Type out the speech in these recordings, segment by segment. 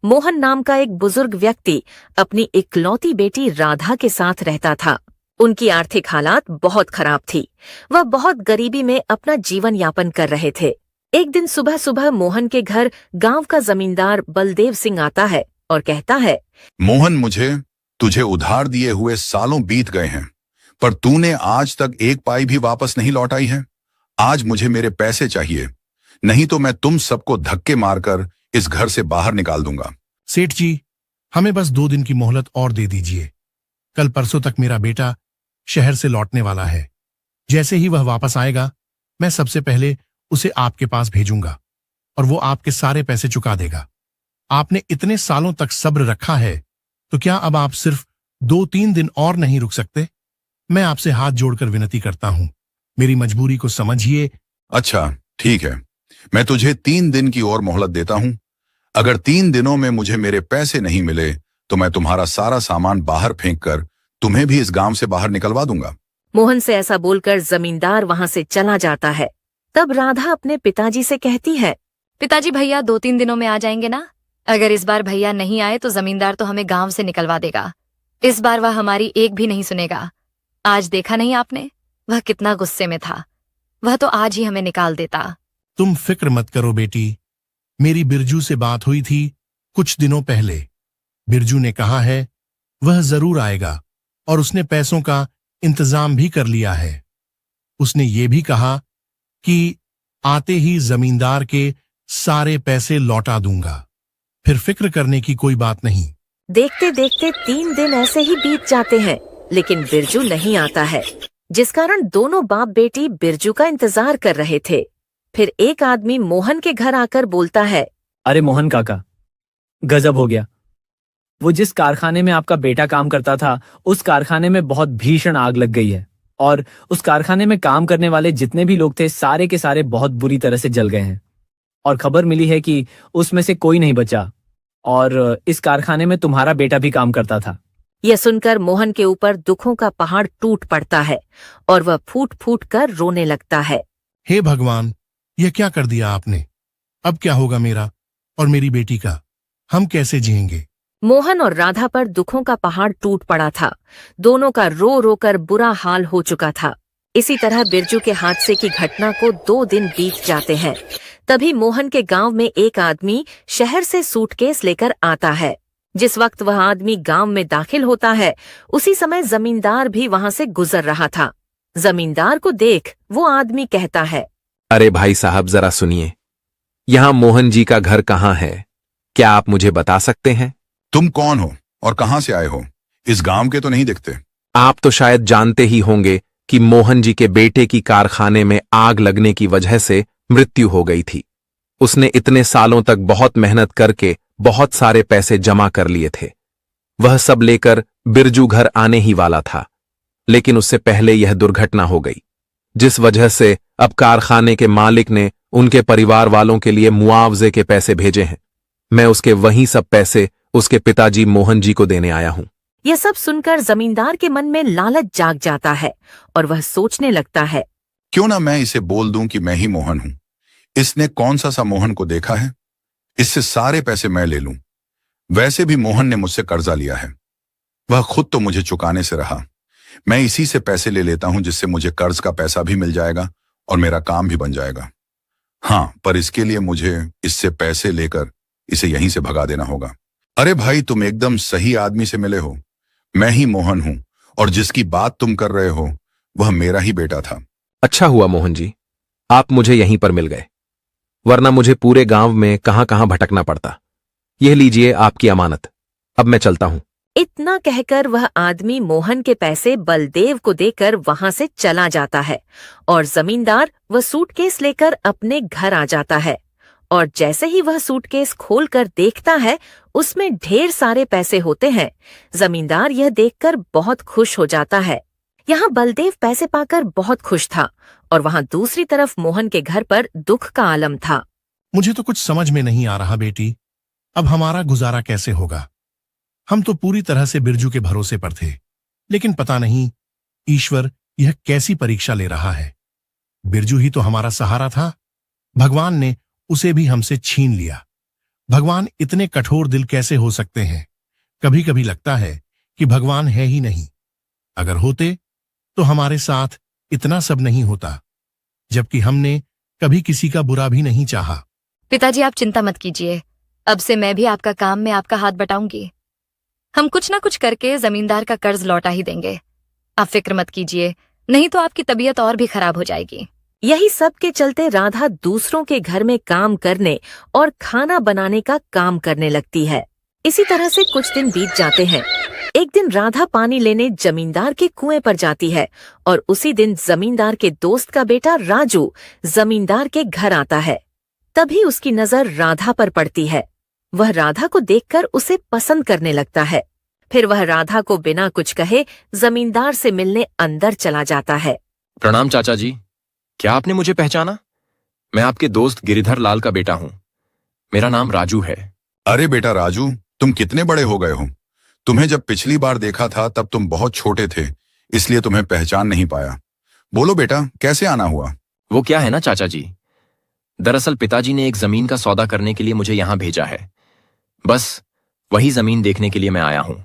मोहन नाम का एक बुजुर्ग व्यक्ति अपनी इकलौती बेटी राधा के साथ रहता था। उनकी आर्थिक हालात बहुत खराब थी। वह बहुत गरीबी में अपना जीवन यापन कर रहे थे। एक दिन सुबह सुबह मोहन के घर गांव का जमींदार बलदेव सिंह आता है और कहता है, मोहन, मुझे तुझे उधार दिए हुए सालों बीत गए हैं, पर तूने आज तक एक पाई भी वापस नहीं लौटाई है। आज मुझे मेरे पैसे चाहिए, नहीं तो मैं तुम सबको धक्के मारकर इस घर से बाहर निकाल दूंगा। सेठ जी, हमें बस 2 दिन की मोहलत और दे दीजिए। कल परसों तक मेरा बेटा शहर से लौटने वाला है। जैसे ही वह वापस आएगा, मैं सबसे पहले उसे आपके पास भेजूंगा और वो आपके सारे पैसे चुका देगा। आपने इतने सालों तक सब्र रखा है, तो क्या अब आप सिर्फ 2-3 दिन और नहीं रुक सकते? मैं आपसे हाथ जोड़कर विनती करता हूं, मेरी मजबूरी को समझिए। अच्छा, ठीक है, मैं तुझे 3 दिन की और मोहलत देता हूं। अगर 3 दिनों में मुझे मेरे पैसे नहीं मिले तो मैं तुम्हारा सारा सामान बाहर फेंक कर तुम्हें भी इस गांव से बाहर निकलवा दूंगा। मोहन से ऐसा बोलकर जमींदार वहां से चला जाता है। तब राधा अपने पिताजी से कहती है, पिताजी, भैया 2-3 दिनों में आ जाएंगे ना? अगर इस बार भैया नहीं आए तो जमींदार तो हमें गांव से निकलवा देगा। इस बार वह हमारी एक भी नहीं सुनेगा। आज देखा नहीं आपने, वह कितना गुस्से में था। वह तो आज ही हमें निकाल देता। तुम फिक्र मत करो बेटी, मेरी बिरजू से बात हुई थी कुछ दिनों पहले। बिरजू ने कहा है वह जरूर आएगा और उसने पैसों का इंतजाम भी कर लिया है। उसने ये भी कहा कि आते ही जमींदार के सारे पैसे लौटा दूंगा। फिर फिक्र करने की कोई बात नहीं। देखते देखते 3 दिन ऐसे ही बीत जाते हैं, लेकिन बिरजू नहीं आता है, जिस कारण दोनों बाप बेटी बिरजू का इंतजार कर रहे थे। फिर एक आदमी मोहन के घर आकर बोलता है, अरे मोहन काका, गजब हो गया। वो जिस कारखाने में आपका बेटा काम करता था, उस कारखाने में बहुत भीषण आग लग गई है और उस कारखाने में काम करने वाले जितने भी लोग थे, सारे के सारे बहुत बुरी तरह से जल गए हैं। और खबर मिली है कि उसमें से कोई नहीं बचा और इस कारखाने में तुम्हारा बेटा भी काम करता था। यह सुनकर मोहन के ऊपर दुखों का पहाड़ टूट पड़ता है और वह फूट फूट कर रोने लगता है। हे भगवान, यह क्या कर दिया आपने? अब क्या होगा मेरा और मेरी बेटी का? हम कैसे जिएंगे? मोहन और राधा पर दुखों का पहाड़ टूट पड़ा था। दोनों का रो रो कर बुरा हाल हो चुका था। इसी तरह बिरजू के हादसे की घटना को 2 दिन बीत जाते हैं। तभी मोहन के गांव में एक आदमी शहर से सूटकेस लेकर आता है। जिस वक्त वह आदमी गांव में दाखिल होता है, उसी समय जमींदार भी वहां से गुजर रहा था। जमींदार को देख वो आदमी कहता है, अरे भाई साहब, जरा सुनिए, यहाँ मोहन जी का घर कहाँ है? क्या आप मुझे बता सकते हैं? तुम कौन हो और कहां से आए हो? इस गांव के तो नहीं दिखते। आप तो शायद जानते ही होंगे कि मोहन जी के बेटे की कारखाने में आग लगने की वजह से मृत्यु हो गई थी। उसने इतने सालों तक बहुत मेहनत करके बहुत सारे पैसे जमा कर लिए थे। वह सब लेकर बिरजू घर आने ही वाला था, लेकिन उससे पहले यह दुर्घटना हो गई, जिस वजह से अब कारखाने के मालिक ने उनके परिवार वालों के लिए मुआवजे के पैसे भेजे हैं। मैं उसके वही सब पैसे उसके पिताजी मोहन जी को देने आया हूं। यह सब सुनकर जमींदार के मन में लालच जाग जाता है और वह सोचने लगता है, क्यों ना मैं इसे बोल दूं कि मैं ही मोहन हूं। इसने कौन सा मोहन को देखा है? इससे सारे पैसे मैं ले लूं। वैसे भी मोहन ने मुझसे कर्जा लिया है, वह खुद तो मुझे चुकाने से रहा। मैं इसी से पैसे ले लेता हूं, जिससे मुझे कर्ज का पैसा भी मिल जाएगा और मेरा काम भी बन जाएगा। हाँ, पर इसके लिए मुझे इससे पैसे लेकर इसे यहीं से भगा देना होगा। अरे भाई, तुम एकदम सही आदमी से मिले हो। मैं ही मोहन हूं और जिसकी बात तुम कर रहे हो वह मेरा ही बेटा था। अच्छा हुआ मोहन जी, आप मुझे यहीं पर मिल गए, वरना मुझे पूरे गांव में कहां कहां भटकना पड़ता। यह लीजिए आपकी अमानत, अब मैं चलता हूं। इतना कहकर वह आदमी मोहन के पैसे बलदेव को देकर वहां से चला जाता है और जमींदार वह सूटकेस लेकर अपने घर आ जाता है। और जैसे ही वह सूटकेस खोलकर देखता है, उसमें ढेर सारे पैसे होते हैं। जमींदार यह देखकर बहुत खुश हो जाता है। यहाँ बलदेव पैसे पाकर बहुत खुश था और वहाँ दूसरी तरफ मोहन के घर पर दुख का आलम था। मुझे तो कुछ समझ में नहीं आ रहा बेटी, अब हमारा गुजारा कैसे होगा? हम तो पूरी तरह से बिरजू के भरोसे पर थे, लेकिन पता नहीं ईश्वर यह कैसी परीक्षा ले रहा है। बिरजू ही तो हमारा सहारा था, भगवान ने उसे भी हमसे छीन लिया। भगवान इतने कठोर दिल कैसे हो सकते हैं? कभी कभी लगता है कि भगवान है ही नहीं। अगर होते तो हमारे साथ इतना सब नहीं होता, जबकि हमने कभी किसी का बुरा भी नहीं चाहा। पिताजी आप चिंता मत कीजिए, अब से मैं भी आपका काम में आपका हाथ बटाऊंगी। हम कुछ ना कुछ करके जमींदार का कर्ज लौटा ही देंगे। आप फिक्र मत कीजिए, नहीं तो आपकी तबीयत और भी खराब हो जाएगी। यही सब के चलते राधा दूसरों के घर में काम करने और खाना बनाने का काम करने लगती है। इसी तरह से कुछ दिन बीत जाते हैं। एक दिन राधा पानी लेने जमींदार के कुएं पर जाती है और उसी दिन जमींदार के दोस्त का बेटा राजू जमींदार के घर आता है। तभी उसकी नजर राधा पर पड़ती है। वह राधा को देखकर उसे पसंद करने लगता है। फिर वह राधा को बिना कुछ कहे जमींदार से मिलने अंदर चला जाता है। प्रणाम चाचा जी, क्या आपने मुझे पहचाना? मैं आपके दोस्त गिरिधर लाल का बेटा हूं। मेरा नाम राजू है। अरे बेटा राजू, तुम कितने बड़े हो गए हो। तुम्हें जब पिछली बार देखा था तब तुम बहुत छोटे थे, इसलिए तुम्हें पहचान नहीं पाया। बोलो बेटा, कैसे आना हुआ? वो क्या है ना चाचा जी, दरअसल पिताजी ने एक जमीन का सौदा करने के लिए मुझे यहां भेजा है। बस वही जमीन देखने के लिए मैं आया हूं।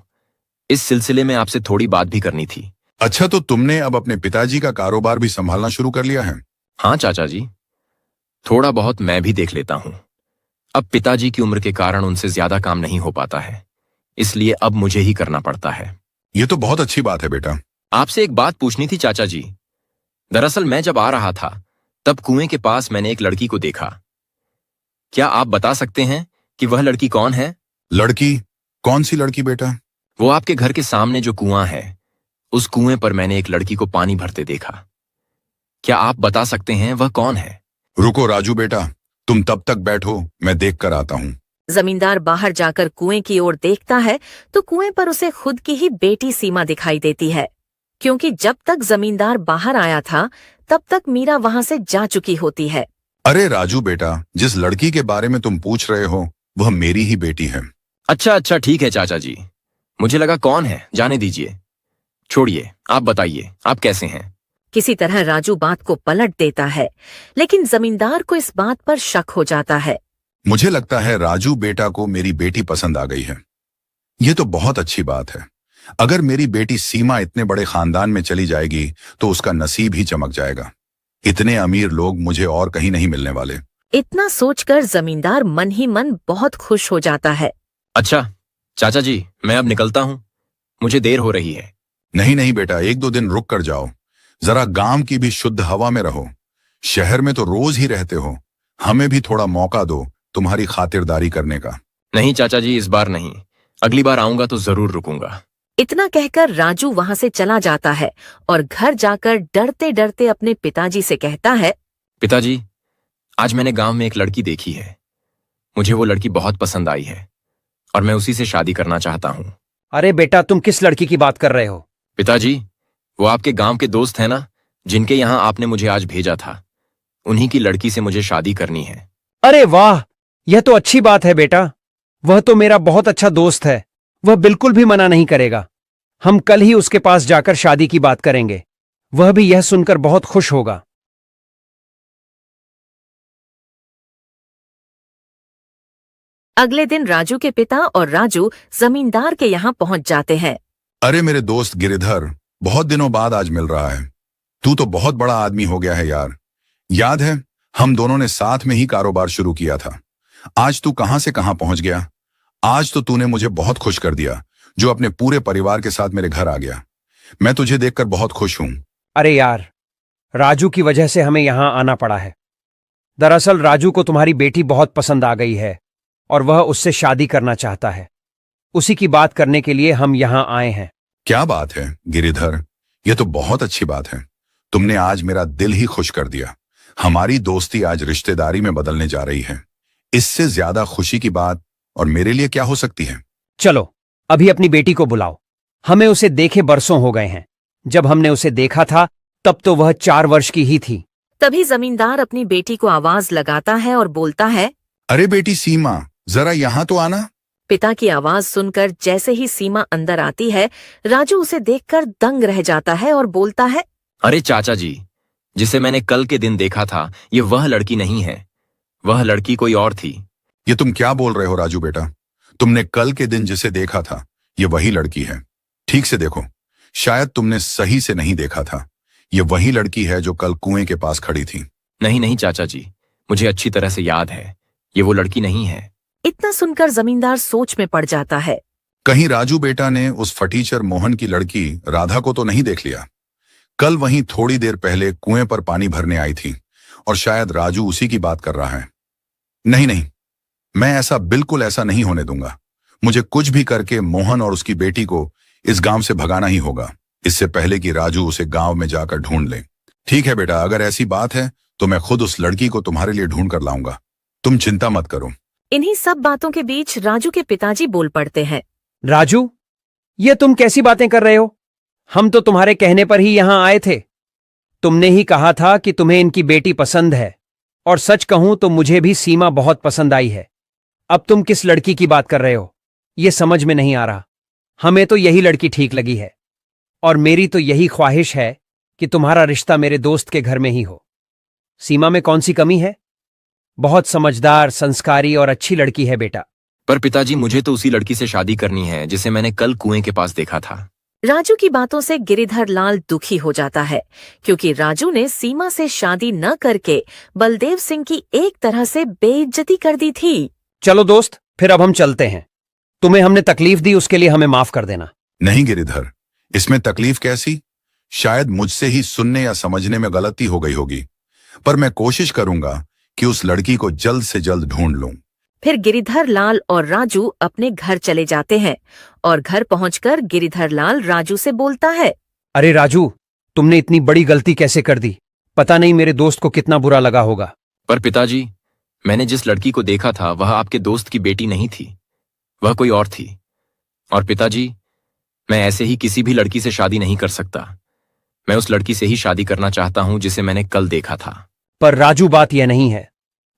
इस सिलसिले में आपसे थोड़ी बात भी करनी थी। अच्छा, तो तुमने अब अपने पिताजी का कारोबार भी संभालना शुरू कर लिया है? हाँ चाचा जी, थोड़ा बहुत मैं भी देख लेता हूं। अब पिताजी की उम्र के कारण उनसे ज्यादा काम नहीं हो पाता है, इसलिए अब मुझे ही करना पड़ता है। ये तो बहुत अच्छी बात है बेटा। आपसे एक बात पूछनी थी चाचा जी। दरअसल मैं जब आ रहा था तब कुएं के पास मैंने एक लड़की को देखा। क्या आप बता सकते हैं कि वह लड़की कौन है? लड़की? कौन सी लड़की बेटा? वो आपके घर के सामने जो कुआं है, उस कुएं पर मैंने एक लड़की को पानी भरते देखा। क्या आप बता सकते हैं वह कौन है? रुको राजू बेटा, तुम तब तक बैठो, मैं देख कर आता हूँ। जमींदार बाहर जाकर कुएं की ओर देखता है तो कुएं पर उसे खुद की ही बेटी सीमा दिखाई देती है, क्योंकि जब तक जमींदार बाहर आया था तब तक मीरा वहां से जा चुकी होती है। अरे राजू बेटा, जिस लड़की के बारे में तुम पूछ रहे हो वह मेरी ही बेटी है। अच्छा अच्छा, ठीक है चाचा जी, मुझे लगा कौन है, जाने दीजिए। छोड़िए, आप बताइए आप कैसे हैं? किसी तरह राजू बात को पलट देता है, लेकिन जमींदार को इस बात पर शक हो जाता है। मुझे लगता है राजू बेटा को मेरी बेटी पसंद आ गई है। ये तो बहुत अच्छी बात है। अगर मेरी बेटी सीमा इतने बड़े खानदान में चली जाएगी तो उसका नसीब ही चमक जाएगा। इतने अमीर लोग मुझे और कहीं नहीं मिलने वाले। इतना सोचकर जमींदार मन ही मन बहुत खुश हो जाता है। अच्छा चाचा जी, मैं अब निकलता हूं, मुझे देर हो रही है। नहीं नहीं बेटा, एक दो दिन रुक कर जाओ। जरा गांव की भी शुद्ध हवा में रहो। शहर में तो रोज ही रहते हो, हमें भी थोड़ा मौका दो तुम्हारी खातिरदारी करने का। नहीं चाचा जी, इस बार नहीं, अगली बार आऊंगा तो जरूर रुकूंगा। इतना कहकर राजू वहां से चला जाता है और घर जाकर डरते डरते अपने पिताजी से कहता है, पिताजी, आज मैंने गांव में एक लड़की देखी है। मुझे वो लड़की बहुत पसंद आई है और मैं उसी से शादी करना चाहता हूँ। अरे बेटा, तुम किस लड़की की बात कर रहे हो? पिताजी, वो आपके गांव के दोस्त हैं ना, जिनके यहाँ आपने मुझे आज भेजा था, उन्हीं की लड़की से मुझे शादी करनी है। अरे वाह, यह तो अच्छी बात है बेटा। वह तो मेरा बहुत अच्छा दोस्त है, वह बिल्कुल भी मना नहीं करेगा। हम कल ही उसके पास जाकर शादी की बात करेंगे, वह भी यह सुनकर बहुत खुश होगा। अगले दिन राजू के पिता और राजू जमींदार के यहाँ पहुंच जाते हैं। अरे मेरे दोस्त गिरिधर, बहुत दिनों बाद आज मिल रहा है। तू तो बहुत बड़ा आदमी हो गया है यार। याद है हम दोनों ने साथ में ही कारोबार शुरू किया था। आज तू कहां से कहां पहुंच गया। आज तो तूने मुझे बहुत खुश कर दिया, जो अपने पूरे परिवार के साथ मेरे घर आ गया। मैं तुझे देखकर बहुत खुश हूं। अरे यार, राजू की वजह से हमें यहां आना पड़ा है। दरअसल राजू को तुम्हारी बेटी बहुत पसंद आ गई है और वह उससे शादी करना चाहता है। उसी की बात करने के लिए हम यहां आए हैं। क्या बात है गिरिधर, यह तो बहुत अच्छी बात है। तुमने आज मेरा दिल ही खुश कर दिया। हमारी दोस्ती आज रिश्तेदारी में बदलने जा रही है। इससे ज्यादा खुशी की बात और मेरे लिए क्या हो सकती है। चलो अभी अपनी बेटी को बुलाओ। हमें उसे देखे बरसों हो गए हैं। जब हमने उसे देखा था तब तो वह 4 वर्ष की ही थी। तभी जमींदार अपनी बेटी को आवाज लगाता है और बोलता है, अरे बेटी सीमा, जरा यहाँ तो आना। पिता की आवाज सुनकर जैसे ही सीमा अंदर आती है, राजू उसे देखकर दंग रह जाता है और बोलता है, अरे चाचा जी, जिसे मैंने कल के दिन देखा था, ये वह लड़की नहीं है, वह लड़की कोई और थी। ये तुम क्या बोल रहे हो राजू बेटा? तुमने कल के दिन जिसे देखा था ये वही लड़की है। ठीक से देखो, शायद तुमने सही से नहीं देखा था। ये वही लड़की है जो कल कुएं के पास खड़ी थी। नहीं नहीं चाचा जी, मुझे अच्छी तरह से याद है, ये वो लड़की नहीं है। इतना सुनकर जमींदार सोच में पड़ जाता है। कहीं राजू बेटा ने उस फटीचर मोहन की लड़की राधा को तो नहीं देख लिया? कल वहीं थोड़ी देर पहले कुएं पर पानी भरने आई थी और शायद राजू उसी की बात कर रहा है। नहीं नहीं, मैं ऐसा बिल्कुल ऐसा नहीं होने दूंगा। मुझे कुछ भी करके मोहन और उसकी बेटी को इस गांव से भगाना ही होगा, इससे पहले कि राजू उसे गांव में जाकर ढूंढ ले। ठीक है बेटा, अगर ऐसी बात है तो मैं खुद उस लड़की को तुम्हारे लिए ढूंढ कर लाऊंगा, तुम चिंता मत करो। इन्हीं सब बातों के बीच राजू के पिताजी बोल पड़ते हैं। राजू, ये तुम कैसी बातें कर रहे हो? हम तो तुम्हारे कहने पर ही यहां आए थे। तुमने ही कहा था कि तुम्हें इनकी बेटी पसंद है, और सच कहूं तो मुझे भी सीमा बहुत पसंद आई है। अब तुम किस लड़की की बात कर रहे हो, ये समझ में नहीं आ रहा। हमें तो यही लड़की ठीक लगी है, और मेरी तो यही ख्वाहिश है कि तुम्हारा रिश्ता मेरे दोस्त के घर में ही हो। सीमा में कौन सी कमी है? बहुत समझदार, संस्कारी और अच्छी लड़की है बेटा। पर पिताजी, मुझे तो उसी लड़की से शादी करनी है जिसे मैंने कल कुएं के पास देखा था। राजू की बातों से गिरिधर लाल दुखी हो जाता है, क्योंकि राजू ने सीमा से शादी न करके बलदेव सिंह की एक तरह से बेइज्जती कर दी थी। चलो दोस्त, फिर अब हम चलते हैं। तुम्हें हमने तकलीफ दी, उसके लिए हमें माफ कर देना। नहीं गिरिधर, इसमें तकलीफ कैसी? शायद मुझसे ही सुनने या समझने में गलती हो गई होगी, पर मैं कोशिश करूंगा कि उस लड़की को जल्द से जल्द ढूंढ लूं। फिर गिरिधर लाल और राजू अपने घर चले जाते हैं और घर पहुंचकर गिरिधर लाल राजू से बोलता है। अरे राजू, तुमने इतनी बड़ी गलती कैसे कर दी? पता नहीं मेरे दोस्त को कितना बुरा लगा होगा। पर पिताजी, मैंने जिस लड़की को देखा था वह आपके दोस्त की बेटी नहीं थी, वह कोई और थी। और पिताजी, मैं ऐसे ही किसी भी लड़की से शादी नहीं कर सकता। मैं उस लड़की से ही शादी करना चाहता हूं जिसे मैंने कल देखा था। पर राजू, बात यह नहीं है।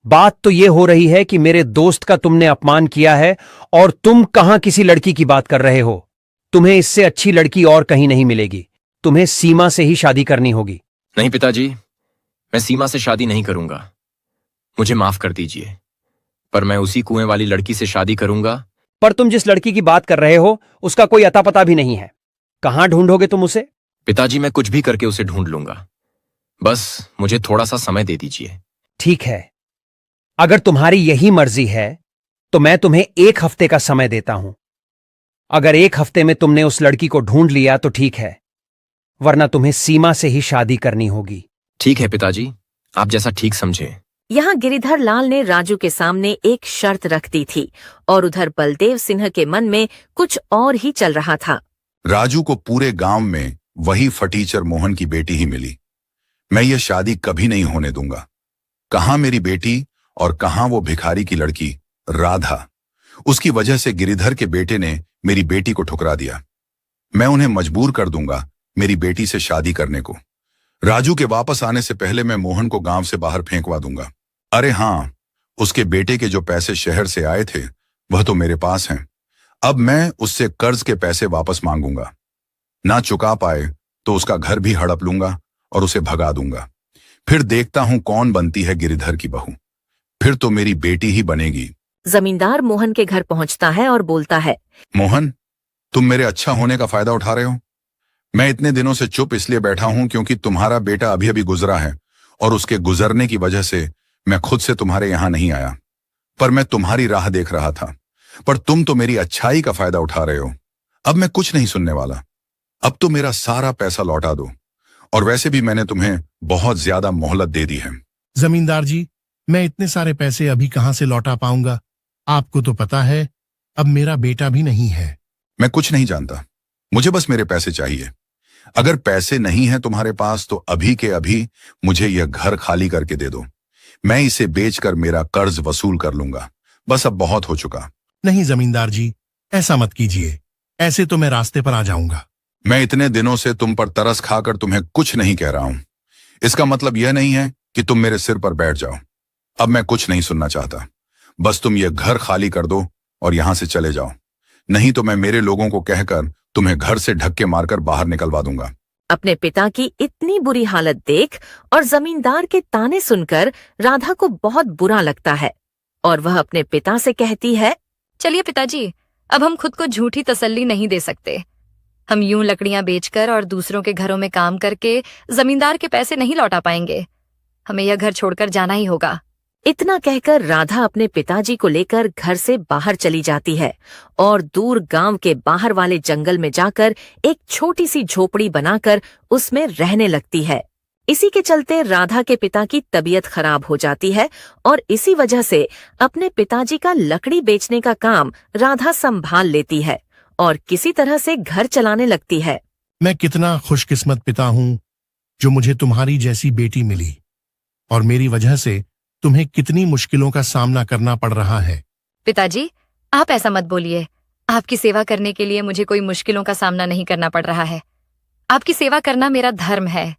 बात तो यह हो रही है कि मेरे दोस्त का तुमने अपमान किया है, और तुम कहां किसी लड़की की बात कर रहे हो। तुम्हें इससे अच्छी लड़की और कहीं नहीं मिलेगी। तुम्हें सीमा से ही शादी करनी होगी। नहीं पिताजी, मैं सीमा से शादी नहीं करूंगा। मुझे माफ कर दीजिए, पर मैं उसी कुएं वाली लड़की से शादी करूंगा। पर तुम जिस लड़की की बात कर रहे हो उसका कोई अता पता भी नहीं है। कहां ढूंढोगे तुम उसे? पिताजी, मैं कुछ भी करके उसे ढूंढ लूंगा, बस मुझे थोड़ा सा समय दे दीजिए। ठीक है, अगर तुम्हारी यही मर्जी है तो मैं तुम्हें 1 हफ्ते का समय देता हूं। अगर 1 हफ्ते में तुमने उस लड़की को ढूंढ लिया तो ठीक है, वरना तुम्हें सीमा से ही शादी करनी होगी। ठीक है पिताजी, आप जैसा ठीक समझे। यहाँ गिरिधर लाल ने राजू के सामने एक शर्त रख दी थी, और उधर बलदेव सिंह के मन में कुछ और ही चल रहा था। राजू को पूरे गांव में वही फटीचर मोहन की बेटी ही मिली। मैं ये शादी कभी नहीं होने दूंगा। कहां मेरी बेटी और कहां वो भिखारी की लड़की राधा? उसकी वजह से गिरिधर के बेटे ने मेरी बेटी को ठुकरा दिया। मैं उन्हें मजबूर कर दूंगा मेरी बेटी से शादी करने को। राजू के वापस आने से पहले मैं मोहन को गांव से बाहर फेंकवा दूंगा। अरे हाँ, उसके बेटे के जो पैसे शहर से आए थे वह तो मेरे पास हैं। अब मैं उससे कर्ज के पैसे वापस मांगूंगा। ना चुका पाए तो उसका घर भी हड़प लूंगा और उसे भगा दूंगा। फिर देखता हूं कौन बनती है गिरिधर की बहू। फिर तो मेरी बेटी ही बनेगी। जमींदार मोहन के घर पहुंचता है और बोलता है। मोहन, तुम मेरे अच्छा होने का फायदा उठा रहे हो। मैं इतने दिनों से चुप इसलिए बैठा हूं क्योंकि तुम्हारा बेटा अभी अभी गुजरा है, और उसके गुजरने की वजह से मैं खुद से तुम्हारे यहां नहीं आया। पर मैं तुम्हारी राह देख रहा था। पर तुम तो मेरी अच्छाई का फायदा उठा रहे हो। अब मैं कुछ नहीं सुनने वाला। अब तो मेरा सारा पैसा लौटा दो, और वैसे भी मैंने तुम्हें बहुत ज्यादा मोहलत दे दी है। जमींदार जी, मैं इतने सारे पैसे अभी कहां से लौटा पाऊंगा? आपको तो पता है अब मेरा बेटा भी नहीं है। मैं कुछ नहीं जानता, मुझे बस मेरे पैसे चाहिए। अगर पैसे नहीं हैं तुम्हारे पास तो अभी के अभी मुझे यह घर खाली करके दे दो। मैं इसे बेचकर मेरा कर्ज वसूल कर लूंगा। बस अब बहुत हो चुका। नहीं जमींदार जी, ऐसा मत कीजिए। ऐसे तो मैं रास्ते पर आ जाऊंगा। मैं इतने दिनों से तुम पर तरस खाकर तुम्हें कुछ नहीं कह रहा हूं। इसका मतलब यह नहीं है कि तुम मेरे सिर पर बैठ जाओ। अब मैं कुछ नहीं सुनना चाहता। बस तुम ये घर खाली कर दो और यहां से चले जाओ, नहीं तो मैं मेरे लोगों को कहकर तुम्हें घर से धक्के मारकर बाहर निकलवा दूंगा। अपने पिता की इतनी बुरी हालत देख और जमींदार के ताने सुनकर राधा को बहुत बुरा लगता है। और वह अपने पिता से कहती है, चलिए पिताजी, अब हम खुद को झूठी तसल्ली नहीं दे सकते। हम यूं लकड़ियां बेचकर और दूसरों के घरों में काम करके जमींदार के पैसे नहीं लौटा पाएंगे। हमें यह घर छोड़कर जाना ही होगा। इतना कहकर राधा अपने पिताजी को लेकर घर से बाहर चली जाती है और दूर गांव के बाहर वाले जंगल में जाकर एक छोटी सी झोपड़ी बनाकर उसमें रहने लगती है। इसी के चलते राधा के पिता की तबीयत खराब हो जाती है और इसी वजह से अपने पिताजी का लकड़ी बेचने का काम राधा संभाल लेती है और किसी तरह से घर चलाने लगती है। मैं कितना खुशकिस्मत पिता हूं जो मुझे तुम्हारी जैसी बेटी मिली, और मेरी वजह से तुम्हें कितनी मुश्किलों का सामना करना पड़ रहा है। पिताजी, आप ऐसा मत बोलिए। आपकी सेवा करने के लिए मुझे कोई मुश्किलों का सामना नहीं करना पड़ रहा है। आपकी सेवा करना मेरा धर्म है।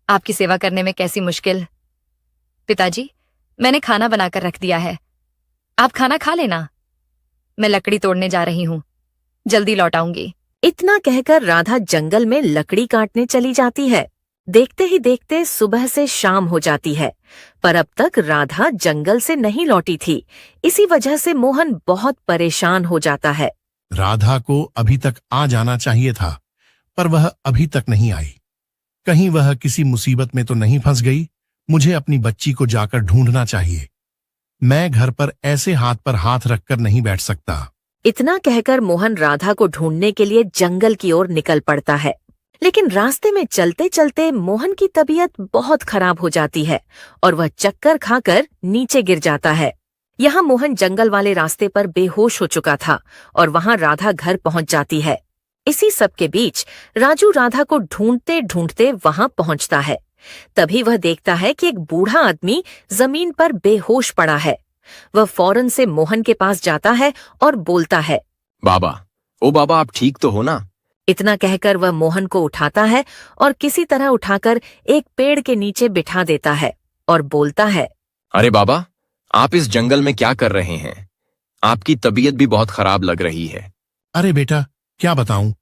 आपकी सेवा करने में कैसी मुश्किल। पिताजी, मैंने खाना बनाकर रख दिया है, आप खाना खा लेना। मैं लकड़ी तोड़ने जा रही हूँ, जल्दी लौट आऊंगी। इतना कहकर राधा जंगल में लकड़ी काटने चली जाती है। देखते ही देखते सुबह से शाम हो जाती है, पर अब तक राधा जंगल से नहीं लौटी थी। इसी वजह से मोहन बहुत परेशान हो जाता है। राधा को अभी तक आ जाना चाहिए था, पर वह अभी तक नहीं आई। कहीं वह किसी मुसीबत में तो नहीं फंस गई। मुझे अपनी बच्ची को जाकर ढूंढना चाहिए। मैं घर पर ऐसे हाथ पर हाथ रखकर नहीं बैठ सकता। इतना कहकर मोहन राधा को ढूंढने के लिए जंगल की ओर निकल पड़ता है, लेकिन रास्ते में चलते चलते मोहन की तबीयत बहुत खराब हो जाती है और वह चक्कर खाकर नीचे गिर जाता है। यहाँ मोहन जंगल वाले रास्ते पर बेहोश हो चुका था और वहाँ राधा घर पहुंच जाती है। इसी सब के बीच राजू राधा को ढूंढते ढूंढते वहाँ पहुंचता है। तभी वह देखता है कि एक बूढ़ा आदमी जमीन पर बेहोश पड़ा है। वह फौरन से मोहन के पास जाता है और बोलता है, बाबा, ओ बाबा, आप ठीक तो हो ना? इतना कहकर वह मोहन को उठाता है और किसी तरह उठाकर एक पेड़ के नीचे बिठा देता है और बोलता है, अरे बाबा, आप इस जंगल में क्या कर रहे हैं? आपकी तबीयत भी बहुत खराब लग रही है। अरे बेटा, क्या बताऊं,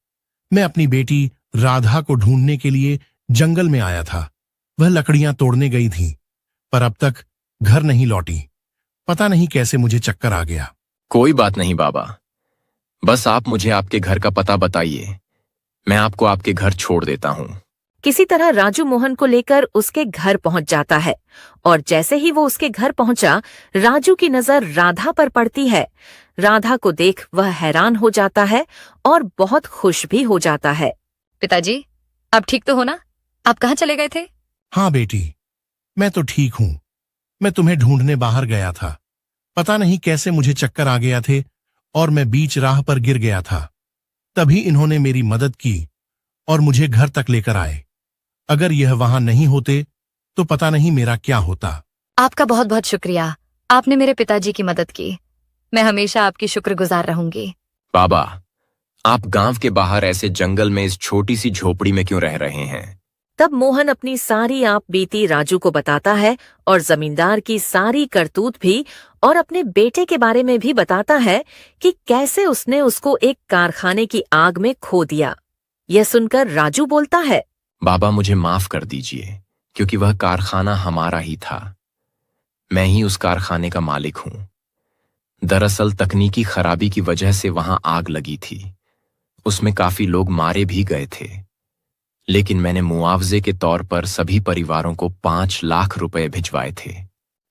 मैं अपनी बेटी राधा को ढूंढने के लिए जंगल में आया था। वह लकड़ियां तोड़ने गई थी, पर अब तक घर नहीं लौटी। पता नहीं कैसे मुझे चक्कर आ गया। कोई बात नहीं बाबा, बस आप मुझे आपके घर का पता बताइए, मैं आपको आपके घर छोड़ देता हूँ। किसी तरह राजू मोहन को लेकर उसके घर पहुंच जाता है और जैसे ही वो उसके घर पहुंचा, राजू की नजर राधा पर पड़ती है। राधा को देख वह हैरान हो जाता है और बहुत खुश भी हो जाता है। पिताजी, आप ठीक तो हो ना? आप कहाँ चले गए थे? हाँ बेटी, मैं तो ठीक हूं। मैं तुम्हें ढूंढने बाहर गया था। पता नहीं कैसे मुझे चक्कर आ गया थे और मैं बीच राह पर गिर गया था। तभी इन्होंने मेरी मदद की और मुझे घर तक लेकर आए। अगर यह वहां नहीं होते तो पता नहीं मेरा क्या होता। आपका बहुत बहुत शुक्रिया। आपने मेरे पिताजी की मदद की। मैं हमेशा आपकी शुक्रगुजार रहूंगी। बाबा, आप गांव के बाहर ऐसे जंगल में इस छोटी सी झोपड़ी में क्यों रह रहे हैं? तब मोहन अपनी सारी आप बीती राजू को बताता है और जमींदार की सारी करतूत भी और अपने बेटे के बारे में भी बताता है कि कैसे उसने उसको एक कारखाने की आग में खो दिया। यह सुनकर राजू बोलता है, बाबा, मुझे माफ कर दीजिए, क्योंकि वह कारखाना हमारा ही था। मैं ही उस कारखाने का मालिक हूं। दरअसल तकनीकी खराबी की वजह से वहां आग लगी थी। उसमें काफी लोग मारे भी गए थे, लेकिन मैंने मुआवजे के तौर पर सभी परिवारों को 5 लाख रुपए भिजवाए थे।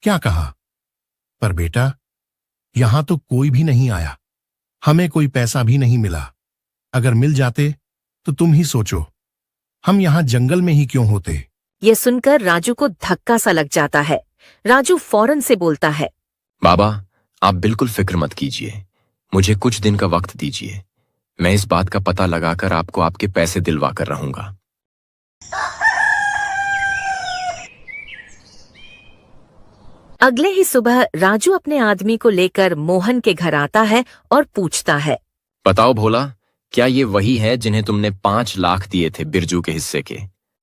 क्या कहा? पर बेटा, यहां तो कोई भी नहीं आया। हमें कोई पैसा भी नहीं मिला। अगर मिल जाते तो तुम ही सोचो, हम यहां जंगल में ही क्यों होते। यह सुनकर राजू को धक्का सा लग जाता है। राजू फौरन से बोलता है, बाबा, आप बिल्कुल फिक्र मत कीजिए। मुझे कुछ दिन का वक्त दीजिए। मैं इस बात का पता लगाकर आपको आपके पैसे दिलवा कर रहूंगा। अगले ही सुबह राजू अपने आदमी को लेकर मोहन के घर आता है और पूछता है, बताओ भोला, क्या ये वही है जिन्हें तुमने 5 लाख दिए थे बिरजू के हिस्से के?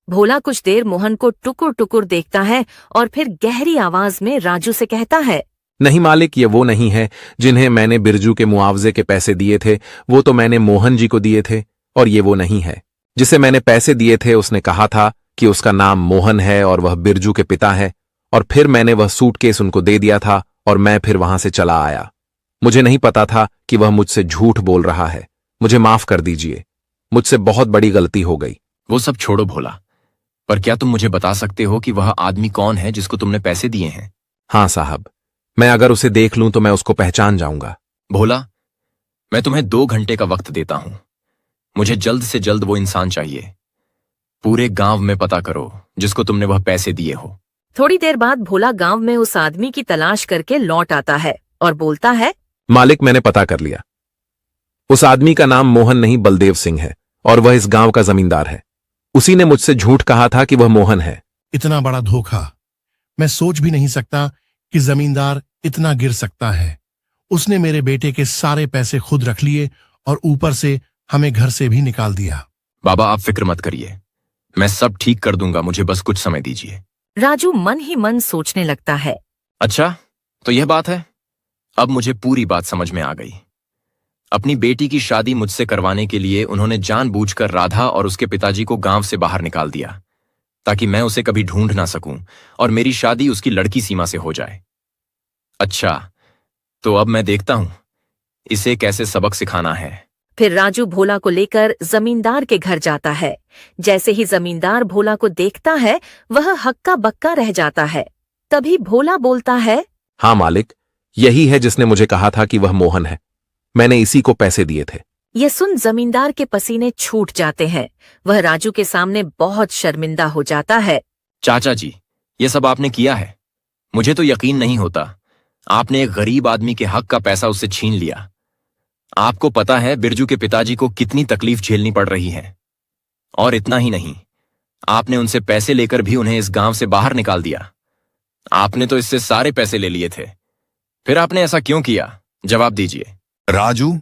भोला कुछ देर मोहन को टुकुर टुकुर देखता है और फिर गहरी आवाज में राजू से कहता है, नहीं मालिक, ये वो नहीं है जिन्हें मैंने बिरजू के मुआवजे के पैसे दिए थे। वो तो मैंने मोहन जी को दिए थे। और ये वो नहीं है जिसे मैंने पैसे दिए थे। उसने कहा था कि उसका नाम मोहन है और वह बिरजू के पिता है, और फिर मैंने वह सूटकेस उनको दे दिया था और मैं फिर वहां से चला आया। मुझे नहीं पता था कि वह मुझसे झूठ बोल रहा है। मुझे माफ कर दीजिए, मुझसे बहुत बड़ी गलती हो गई। वो सब छोड़ो भोला, पर क्या तुम मुझे बता सकते हो कि वह आदमी कौन है जिसको तुमने पैसे दिए हैं? हाँ साहब, मैं अगर उसे देख लूं तो मैं उसको पहचान जाऊंगा। भोला, मैं तुम्हें 2 घंटे का वक्त देता हूं। मुझे जल्द से जल्द वो इंसान चाहिए। पूरे गांव में पता करो जिसको तुमने वह पैसे दिए हो। थोड़ी देर बाद भोला गांव में उस आदमी की तलाश करके लौट आता है और बोलता है, मालिक, मैंने पता कर लिया। उस आदमी का नाम मोहन नहीं बलदेव सिंह है और वह इस गांव का जमींदार है। उसी ने मुझसे झूठ कहा था कि वह मोहन है। इतना बड़ा धोखा मैं सोच भी नहीं सकता कि जमींदार इतना गिर सकता है। उसने मेरे बेटे के सारे पैसे खुद रख लिए और ऊपर से हमें घर से भी निकाल दिया। बाबा, आप फिक्र मत करिए, मैं सब ठीक कर दूंगा। मुझे बस कुछ समय दीजिए। राजू मन ही मन सोचने लगता है। अच्छा, तो यह बात है। अब मुझे पूरी बात समझ में आ गई। अपनी बेटी की शादी मुझसे करवाने के लिए उन्होंने जानबूझकर राधा और उसके पिताजी को गांव से बाहर निकाल दिया ताकि मैं उसे कभी ढूंढ ना सकूं और मेरी शादी उसकी लड़की सीमा से हो जाए। अच्छा, तो अब मैं देखता हूं इसे कैसे सबक सिखाना है। फिर राजू भोला को लेकर जमींदार के घर जाता है। जैसे ही जमींदार भोला को देखता है, वह हक्का बक्का रह जाता है। तभी भोला बोलता है, हाँ मालिक, यही है जिसने मुझे कहा था कि वह मोहन है। मैंने इसी को पैसे दिए थे। ये सुन जमींदार के पसीने छूट जाते हैं। वह राजू के सामने बहुत शर्मिंदा हो जाता है। चाचा जी, ये सब आपने किया है। मुझे तो यकीन नहीं होता। आपने एक गरीब आदमी के हक का पैसा उससे छीन लिया। आपको पता है बिरजू के पिताजी को कितनी तकलीफ झेलनी पड़ रही है। और इतना ही नहीं, आपने उनसे पैसे लेकर भी उन्हें इस गांव से बाहर निकाल दिया। आपने तो इससे सारे पैसे ले लिए थे। फिर आपने ऐसा क्यों किया? जवाब दीजिए। राजू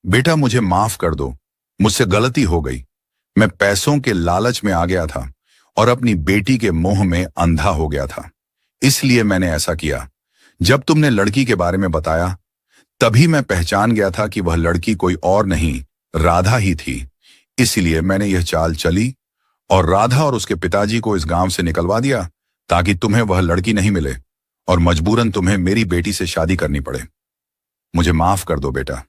बेटा, मुझे माफ कर दो, मुझसे गलती हो गई। मैं पैसों के लालच में आ गया था और अपनी बेटी के मोह में अंधा हो गया था, इसलिए मैंने ऐसा किया। जब तुमने लड़की के बारे में बताया तभी मैं पहचान गया था कि वह लड़की कोई और नहीं, राधा ही थी। इसलिए मैंने यह चाल चली और राधा और उसके पिताजी को इस गांव से निकलवा दिया ताकि तुम्हें वह लड़की नहीं मिले और मजबूरन तुम्हें मेरी बेटी से शादी करनी पड़े। मुझे माफ कर दो बेटा,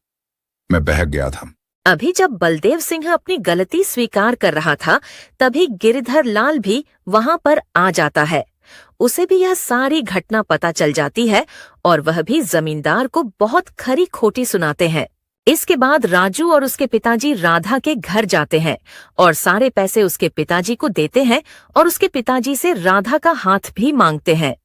मैं बहक गया था। अभी जब बलदेव सिंह अपनी गलती स्वीकार कर रहा था, तभी गिरधर लाल भी वहां पर आ जाता है। उसे भी यह सारी घटना पता चल जाती है और वह भी जमींदार को बहुत खरी खोटी सुनाते हैं। इसके बाद राजू और उसके पिताजी राधा के घर जाते हैं और सारे पैसे उसके पिताजी को देते हैं और उसके पिताजी से राधा का हाथ भी मांगते हैं।